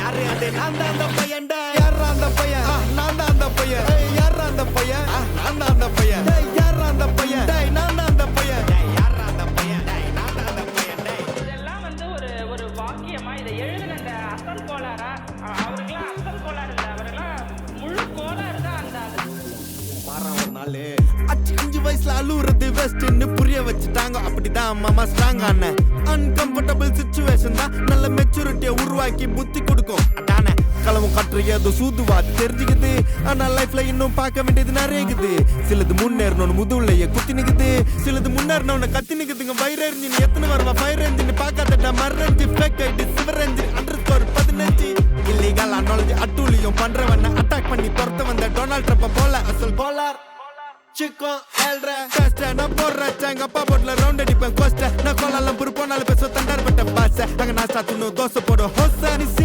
யாரு அது நான் தான் அந்த பையன்டா யாரா அந்த பையன் நான் தான் அந்த பையன் யாரா அந்த பையன் நான் தான் அந்த பையன் யாரா அந்த பையன் நான் தான் அந்த பையன் யாரா அந்த பையன் நான் தான் அந்த பையன் இதெல்லாம் வந்து ஒரு வாக்கியமா இதை எழுதின அந்த அசல் கோளாரா அவருக்கெல்லாம் அசல் கோளாறு இல்லை அவரெல்லாம் முழு கோளாறு தான் அந்த ஆளு. அச்சு 5 வயசுல அழுவுறது வெஸ்ட்னு புரிய வச்சுட்டாங்க அப்படிதான் மாமா ஸ்ட்ராங் ஆன அன்கம்ஃபர்டபிள் சிச்சுவேஷன் தான் நல்ல மெச்சூரிட்டியை உருவாக்கி புத்தி கொடுக்கும் அதானே களவும் கற்று ஏதோ சூதுவாது தெரிஞ்சுக்குது ஆனா லைஃப்ல இன்னும் பார்க்க வேண்டியது நிறையக்குது சிலது முன்னேறணும்னு முதுகுலையே குத்தி நிக்குது சிலது முன்னேறணும்னு கத்தி நிக்குதுங்க ஃபயர் என்ஜின் எத்தனை வருவா ஃபயர் என்ஜின் பார்க்காதடா மரஞ்சி ஃபேக் ஐடி சிவர் என்ஜின் அண்டர்ஸ்கோர் 15 இல்லீகல் அனாலஜி அட்டூழியம் பண்றவன அட்டாக் பண்ணி துரத்த வந்த டொனால்ட் ட்ரம்ப் போல அசல் polar Chico, el re no porra changa pa por la ronda di pen costa na cola la pur pona le peso tandar beta pasa haga na sta tu no doso por hosa ni si